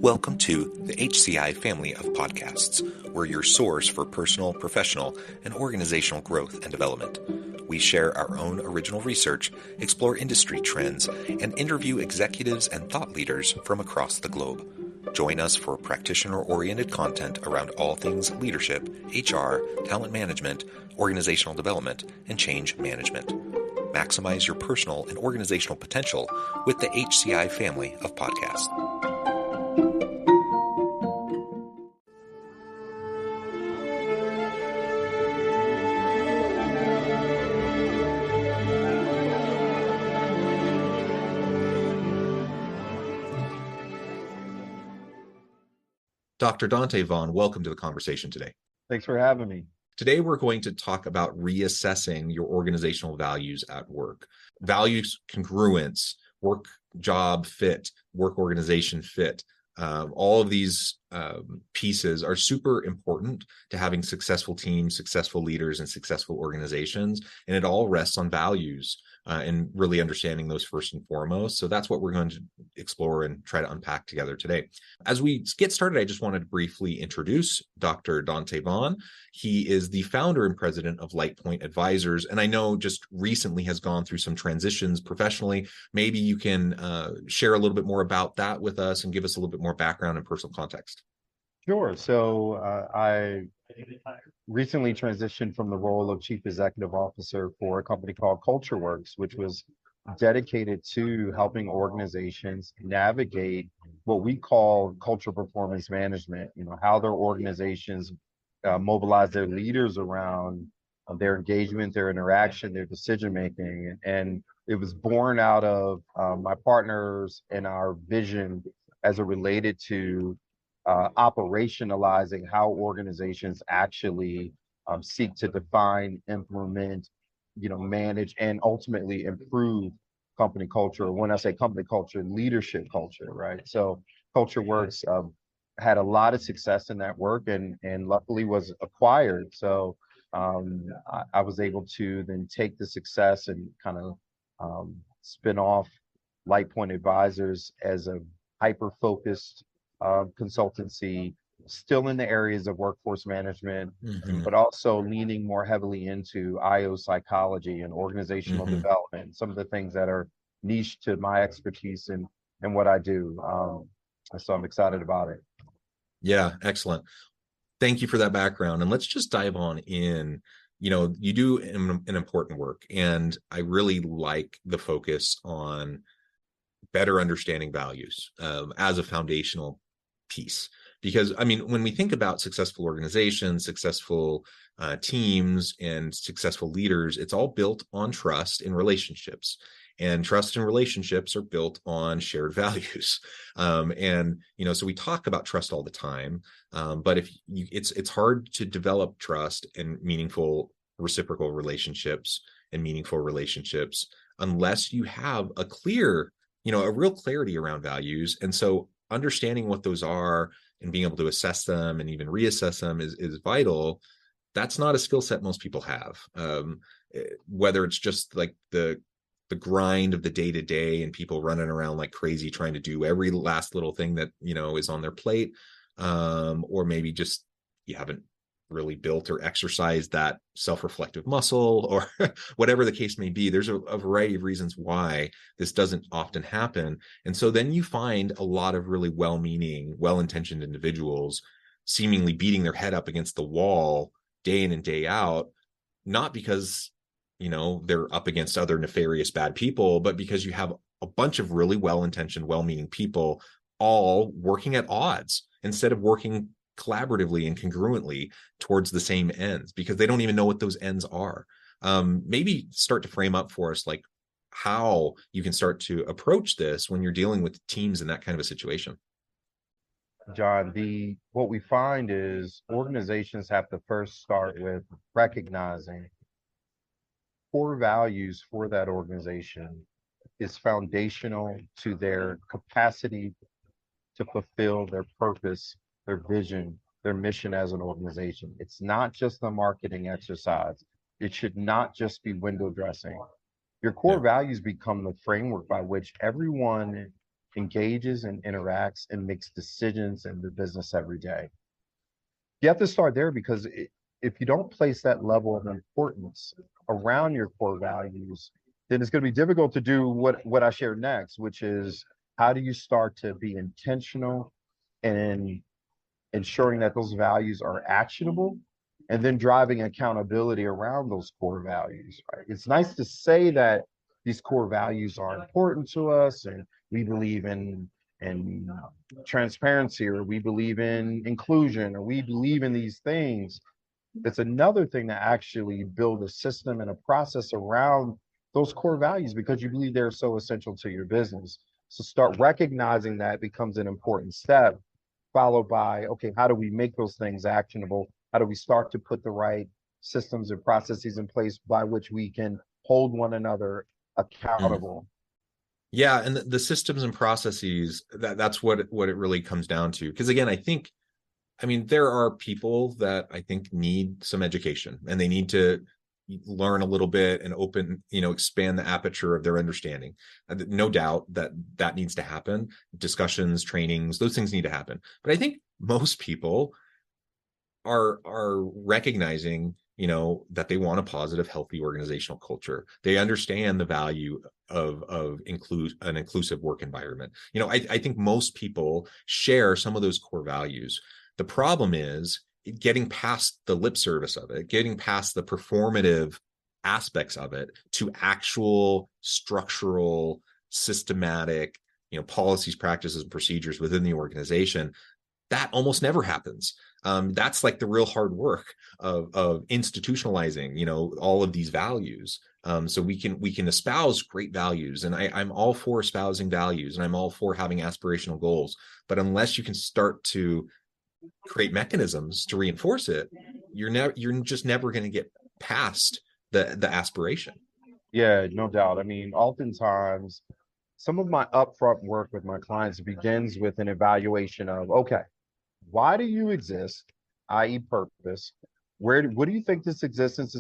Welcome to the HCI family of podcasts. We're your source for personal, professional, and organizational growth and development. We share our own original research, explore industry trends, and interview executives and thought leaders from across the globe. Join us for practitioner-oriented content around all things leadership, HR, talent management, organizational development, and change management. Maximize your personal and organizational potential with the HCI family of podcasts. Dr. Donte Vaughn, welcome to the conversation today. Thanks for having me. Today, we're going to talk about reassessing your organizational values at work. Values congruence, work job fit, work organization fit. All of these pieces are super important to having successful teams, successful leaders, and successful organizations. And it all rests on values and really understanding those first and foremost. So that's what we're going to explore and try to unpack together today. As we get started, I just wanted to briefly introduce Dr. Donte Vaughn. He is the founder and president of LightPoint Advisors, and I know just recently has gone through some transitions professionally. Maybe you can share a little bit more about that with us and give us a little bit more background and personal context. Sure. So I recently transitioned from the role of chief executive officer for a company called CultureWorks, which was dedicated to helping organizations navigate what we call cultural performance management, how their organizations mobilize their leaders around their engagement, their interaction, their decision making. And it was born out of my partners and our vision as it related to operationalizing how organizations actually seek to define, implement, manage, and ultimately improve company culture. When I say company culture, leadership culture, right? So CultureWorks had a lot of success in that work and luckily was acquired. So I was able to then take the success and kind of spin off LightPoint Advisors as a hyper-focused consultancy, still in the areas of workforce management, but also leaning more heavily into IO psychology and organizational development, some of the things that are niche to my expertise and what I do. So I'm excited about it. Yeah, excellent. Thank you for that background. And let's just dive on in. You do an important work, and I really like the focus on better understanding values as a foundational piece. Because, when we think about successful organizations, successful teams, and successful leaders, it's all built on trust in relationships. And trust and relationships are built on shared values. So we talk about trust all the time, but it's hard to develop trust and meaningful reciprocal relationships and meaningful relationships unless you have a clear, a real clarity around values. And so understanding what those are and being able to assess them and even reassess them is vital. That's not a skill set most people have. Whether it's just like the grind of the day to day and people running around like crazy trying to do every last little thing that is on their plate, or maybe just you haven't really built or exercised that self-reflective muscle, or whatever the case may be. There's a variety of reasons why this doesn't often happen. And so then you find a lot of really well-meaning, well-intentioned individuals seemingly beating their head up against the wall day in and day out, not because they're up against other nefarious bad people, but because you have a bunch of really well-intentioned, well-meaning people all working at odds instead of working collaboratively and congruently towards the same ends, because they don't even know what those ends are. Maybe start to frame up for us like how you can start to approach this when you're dealing with teams in that kind of a situation. John, what we find is organizations have to first start with recognizing core values for that organization is foundational to their capacity to fulfill their purpose, their vision, their mission as an organization. It's not just a marketing exercise. It should not just be window dressing. Your core values become the framework by which everyone engages and interacts and makes decisions in the business every day. You have to start there because if you don't place that level of importance around your core values, then it's going to be difficult to do what I share next, which is how do you start to be intentional and ensuring that those values are actionable and then driving accountability around those core values, right? It's nice to say that these core values are important to us and we believe in transparency, or we believe in inclusion, or we believe in these things. It's another thing to actually build a system and a process around those core values because you believe they're so essential to your business. So start recognizing that becomes an important step, followed by, okay, how do we make those things actionable? How do we start to put the right systems and processes in place by which we can hold one another Mm. accountable? Yeah, and the systems and processes, that's what it really comes down to. Because again, I mean, there are people that I think need some education and they need to learn a little bit and open, expand the aperture of their understanding. No doubt that that needs to happen. Discussions, trainings, those things need to happen. But I think most people are recognizing, that they want a positive, healthy organizational culture. They understand the value of an inclusive work environment. I think most people share some of those core values. The problem is getting past the lip service of it, getting past the performative aspects of it to actual structural, systematic, policies, practices, and procedures within the organization. That almost never happens. That's like the real hard work of institutionalizing, all of these values. So we can espouse great values, and I'm all for espousing values, and I'm all for having aspirational goals. But unless you can start to create mechanisms to reinforce it, you're just never going to get past the aspiration. Yeah, no doubt. I mean, oftentimes some of my upfront work with my clients begins with an evaluation of, okay, why do you exist, i.e., purpose? What do you think this existence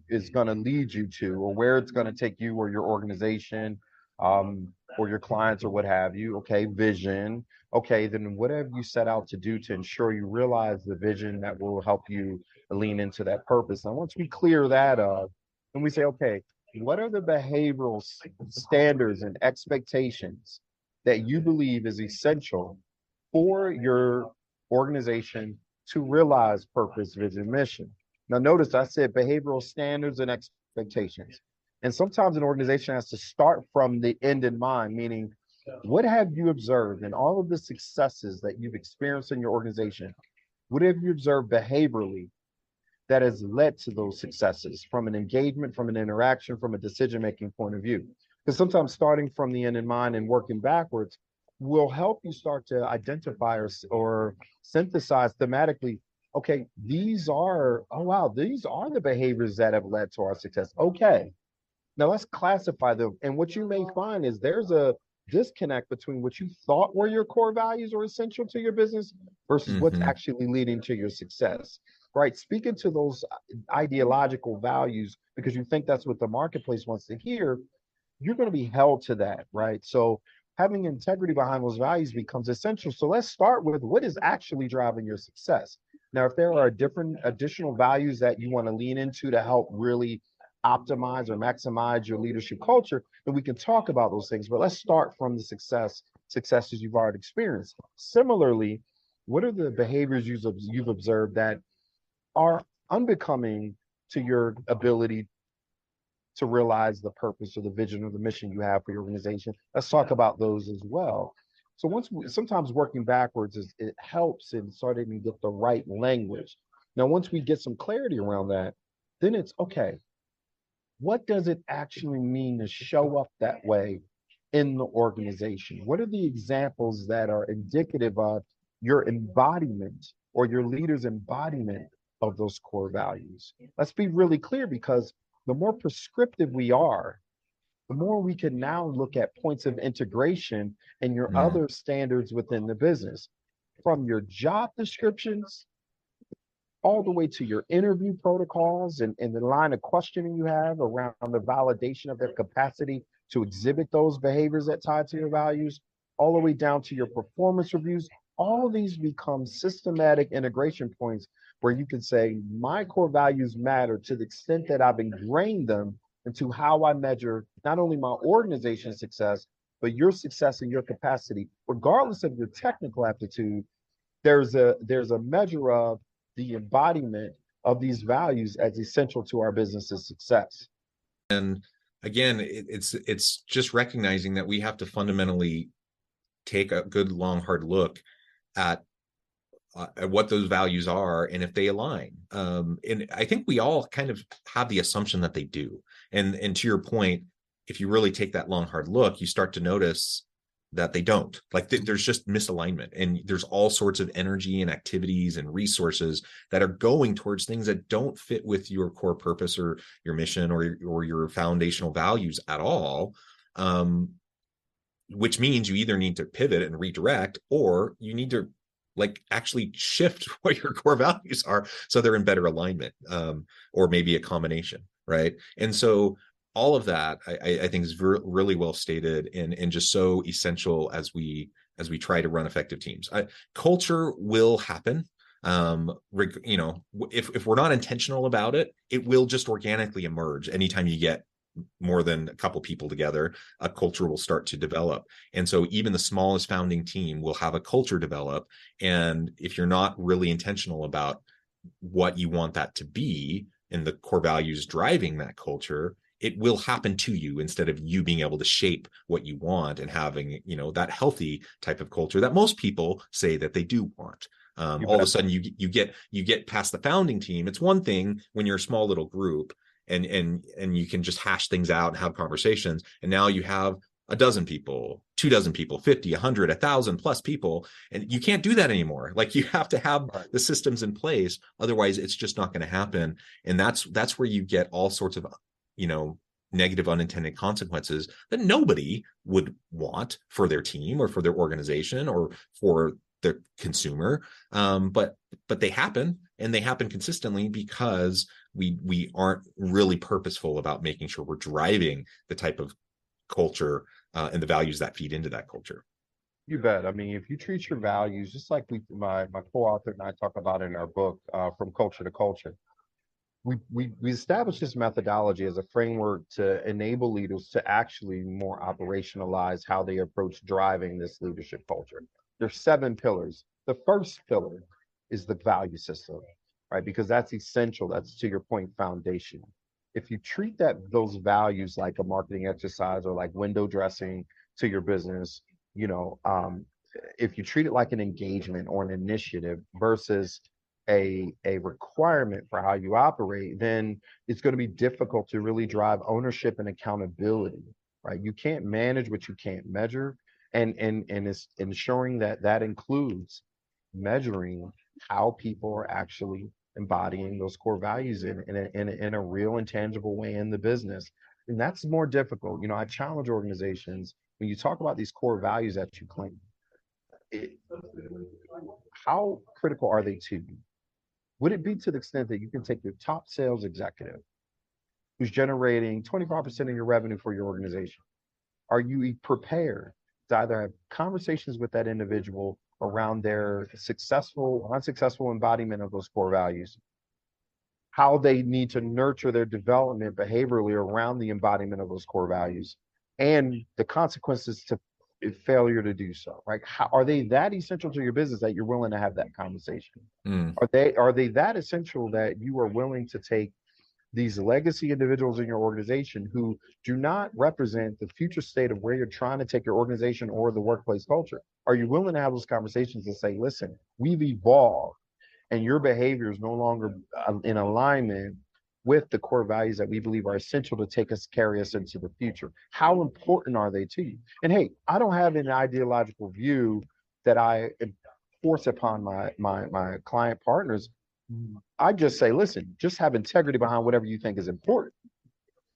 is going to lead you to, or where it's going to take you or your organization, or your clients, or what have you? Okay, vision. Okay, then what have you set out to do to ensure you realize the vision that will help you lean into that purpose? And once we clear that up, then we say, okay, what are the behavioral standards and expectations that you believe is essential for your organization to realize purpose, vision, mission? Now, notice I said behavioral standards and expectations. And sometimes an organization has to start from the end in mind, meaning, what have you observed in all of the successes that you've experienced in your organization? What have you observed behaviorally that has led to those successes from an engagement, from an interaction, from a decision making point of view? Because sometimes starting from the end in mind and working backwards will help you start to identify or synthesize thematically. Okay, these are, oh wow, these are the behaviors that have led to our success. Okay, now let's classify them. And what you may find is there's a disconnect between what you thought were your core values or essential to your business versus what's Mm-hmm. actually leading to your success. Right? Speaking to those ideological values because you think that's what the marketplace wants to hear, you're going to be held to that, right? So having integrity behind those values becomes essential. So let's start with what is actually driving your success. Now, if there are different additional values that you want to lean into to help really optimize or maximize your leadership culture, then we can talk about those things. But let's start from the successes you've already experienced. Similarly, what are the behaviors you've observed that are unbecoming to your ability to realize the purpose or the vision or the mission you have for your organization? Let's talk about those as well. So sometimes working backwards it helps in starting to get the right language. Now, once we get some clarity around that, then it's okay. What does it actually mean to show up that way in the organization? What are the examples that are indicative of your embodiment or your leader's embodiment of those core values? Let's be really clear because the more prescriptive we are, the more we can now look at points of integration and your Mm. other standards within the business, from your job descriptions all the way to your interview protocols and the line of questioning you have around the validation of their capacity to exhibit those behaviors that tie to your values, all the way down to your performance reviews. All of these become systematic integration points where you can say, my core values matter to the extent that I've ingrained them into how I measure not only my organization's success, but your success and your capacity, regardless of your technical aptitude. There's a measure of the embodiment of these values as essential to our business's success. And again, it's just recognizing that we have to fundamentally take a good long hard look at what those values are and if they align. And I think we all kind of have the assumption that they do. And to your point, if you really take that long hard look, you start to notice that they don't. Like there's just misalignment, and there's all sorts of energy and activities and resources that are going towards things that don't fit with your core purpose or your mission or your foundational values at all. Which means you either need to pivot and redirect, or you need to like actually shift what your core values are so they're in better alignment, or maybe a combination, right? And so all of that I think is really well stated and just so essential as we try to run effective teams. Culture will happen. If we're not intentional about it, it will just organically emerge. Anytime you get more than a couple people together, a culture will start to develop. And so even the smallest founding team will have a culture develop. And if you're not really intentional about what you want that to be and the core values driving that culture, it will happen to you instead of you being able to shape what you want and having, that healthy type of culture that most people say that they do want. All of a sudden you get past the founding team. It's one thing when you're a small little group and you can just hash things out and have conversations. And now you have a dozen people, 24 people, 50, 100, 1,000 plus people. And you can't do that anymore. Like you have to have the systems in place. Otherwise it's just not going to happen. And that's where you get all sorts of, negative unintended consequences that nobody would want for their team or for their organization or for the consumer. But they happen, and they happen consistently because we aren't really purposeful about making sure we're driving the type of culture and the values that feed into that culture. You bet. I mean, if you treat your values just like my co-author and I talk about in our book, From Culture to Culture, we established this methodology as a framework to enable leaders to actually more operationalize how they approach driving this leadership culture. There's 7 pillars. The first pillar is the value system, right? Because that's essential. That's, to your point, foundational. If you treat those values like a marketing exercise or like window dressing to your business, if you treat it like an engagement or an initiative versus a requirement for how you operate, then it's going to be difficult to really drive ownership and accountability, right? You can't manage what you can't measure, and it's ensuring that includes measuring how people are actually embodying those core values in a real and tangible way in the business. And that's more difficult. I challenge organizations when you talk about these core values that you claim. How critical are they to you? Would it be to the extent that you can take your top sales executive who's generating 25% of your revenue for your organization? Are you prepared to either have conversations with that individual around their successful or unsuccessful embodiment of those core values, how they need to nurture their development behaviorally around the embodiment of those core values, and the consequences to failure to do so, right? How are they that essential to your business that you're willing to have that conversation? Are they that essential that you are willing to take these legacy individuals in your organization who do not represent the future state of where you're trying to take your organization or the workplace culture? Are you willing to have those conversations and say, listen, we've evolved and your behavior is no longer in alignment with the core values that we believe are essential to carry us into the future? How important are they to you? And hey, I don't have an ideological view that I force upon my client partners. I just say, listen, just have integrity behind whatever you think is important.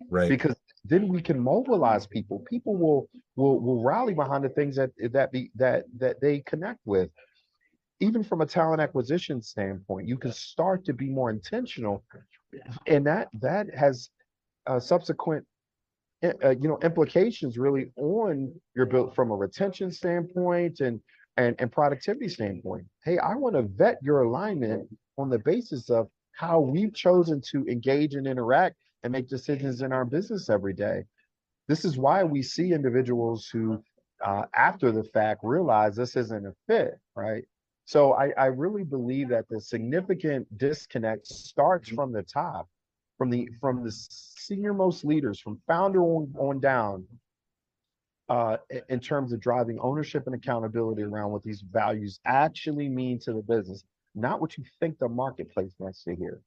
Right. Because then we can mobilize people. People will rally behind the things that they connect with. Even from a talent acquisition standpoint, you can start to be more intentional, and that has subsequent implications really on your build from a retention standpoint and productivity standpoint. Hey, I want to vet your alignment on the basis of how we've chosen to engage and interact and make decisions in our business every day. This is why we see individuals who, after the fact, realize this isn't a fit, right? So I really believe that the significant disconnect starts from the top, from the senior most leaders, from founder on down, in terms of driving ownership and accountability around what these values actually mean to the business, not what you think the marketplace wants to hear.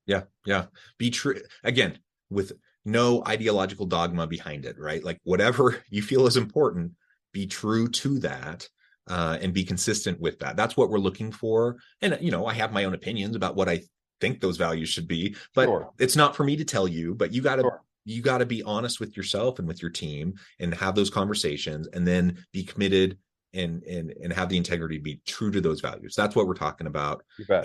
Yeah, yeah. Be true again with no ideological dogma behind it, right? Like whatever you feel is important, be true to that, and be consistent with that. That's what we're looking for. And I have my own opinions about what I think those values should be, but Sure, it's not for me to tell you. But sure. you got to be honest with yourself and with your team and have those conversations, and then be committed and have the integrity to be true to those values. That's what we're talking about. You bet.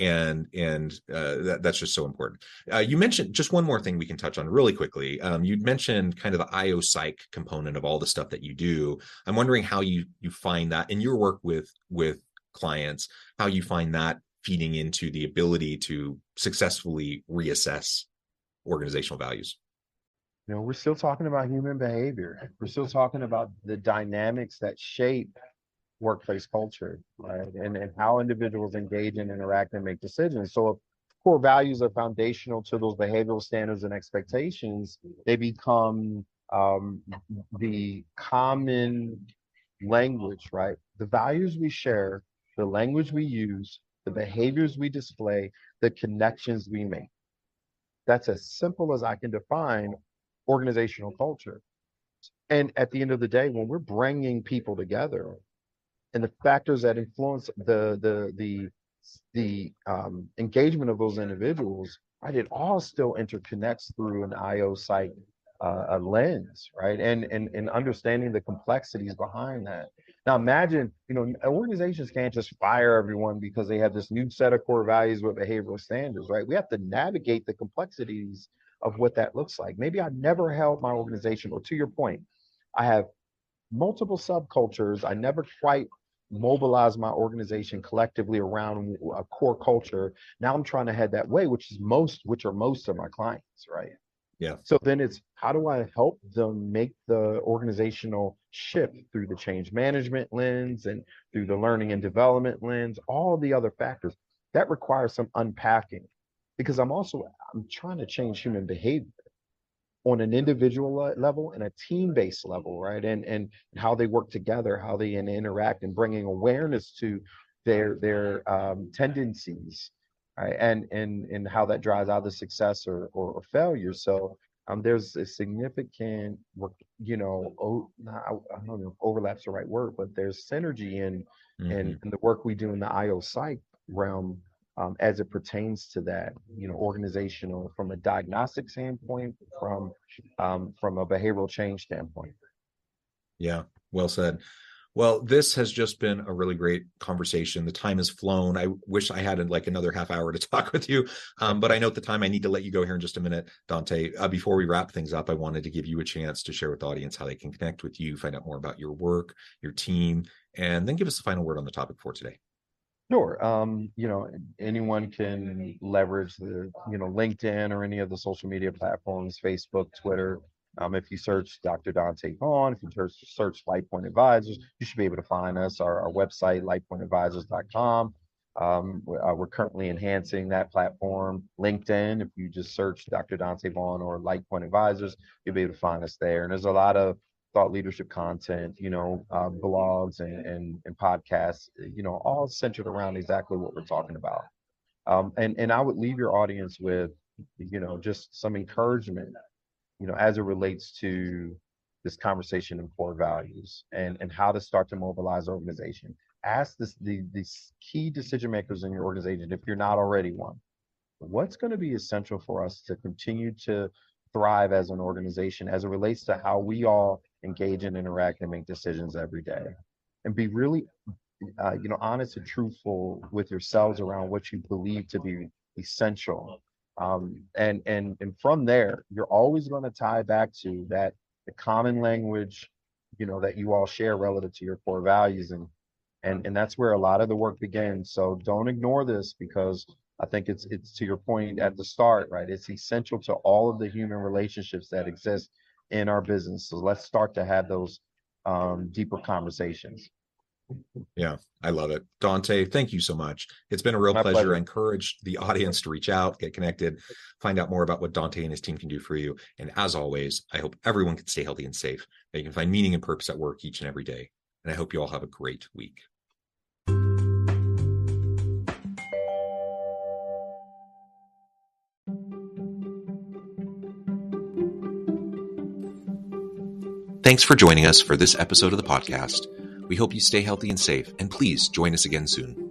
That's just so important. You mentioned just one more thing we can touch on really quickly. You mentioned kind of the IO psych component of all the stuff that you do. I'm wondering how you find that in your work with clients, how you find that feeding into the ability to successfully reassess organizational values. We're still talking about human behavior. We're still talking about the dynamics that shape workplace culture, right? And how individuals engage and interact and make decisions. So if core values are foundational to those behavioral standards and expectations, they become the common language, right? The values we share, the language we use, the behaviors we display, the connections we make. That's as simple as I can define organizational culture. And at the end of the day, when we're bringing people together, and the factors that influence the engagement of those individuals, right? It all still interconnects through an IO site a lens, right? And understanding the complexities behind that. Now imagine, organizations can't just fire everyone because they have this new set of core values with behavioral standards, right? We have to navigate the complexities of what that looks like. Maybe I never held my organization, or to your point, I have multiple subcultures. I never quite mobilized my organization collectively around a core culture. Now I'm trying to head that way, which are most of my clients, right? Yeah. So then it's how do I help them make the organizational shift through the change management lens and through the learning and development lens, all the other factors that requires some unpacking, because I'm trying to change human behavior on an individual level and a team-based level, right? And how they work together, how they interact, and bringing awareness to their tendencies, right? And how that drives either success or failure. So there's a significant work, I don't know if overlap's the right word, but there's synergy in the work we do in the IO psych realm, as it pertains to that, organizational, from a diagnostic standpoint, from a behavioral change standpoint. Yeah, well said. Well, this has just been a really great conversation. The time has flown. I wish I had like another half hour to talk with you, but I know at the time I need to let you go here in just a minute, Donte. Before we wrap things up, I wanted to give you a chance to share with the audience how they can connect with you, find out more about your work, your team, and then give us a final word on the topic for today. Sure. Anyone can leverage LinkedIn or any of the social media platforms, Facebook, Twitter. If you search Dr. Donte Vaughn, if you search LightPoint Advisors, you should be able to find us. Our website, lightpointadvisors.com. We're currently enhancing that platform. LinkedIn, if you just search Dr. Donte Vaughn or LightPoint Advisors, you'll be able to find us there. And there's a lot of thought leadership content, blogs and podcasts, all centered around exactly what we're talking about. And I would leave your audience with, just some encouragement, as it relates to this conversation and core values and how to start to mobilize organization. Ask these key decision makers in your organization, if you're not already one, what's going to be essential for us to continue to thrive as an organization as it relates to how we all engage and interact and make decisions every day, and be really honest and truthful with yourselves around what you believe to be essential And from there, you're always going to tie back to that the common language, that you all share relative to your core values, and that's where a lot of the work begins. So don't ignore this, because I think it's to your point at the start, right? It's essential to all of the human relationships that exist in our business. So let's start to have those deeper conversations. Yeah, I love it. Donte, thank you so much. It's been a real My pleasure. I pleasure. encourage the audience to reach out, get connected, find out more about what Donte and his team can do for you. And as always, I hope everyone can stay healthy and safe, that you can find meaning and purpose at work each and every day. And I hope you all have a great week. Thanks for joining us for this episode of the podcast. We hope you stay healthy and safe, and please join us again soon.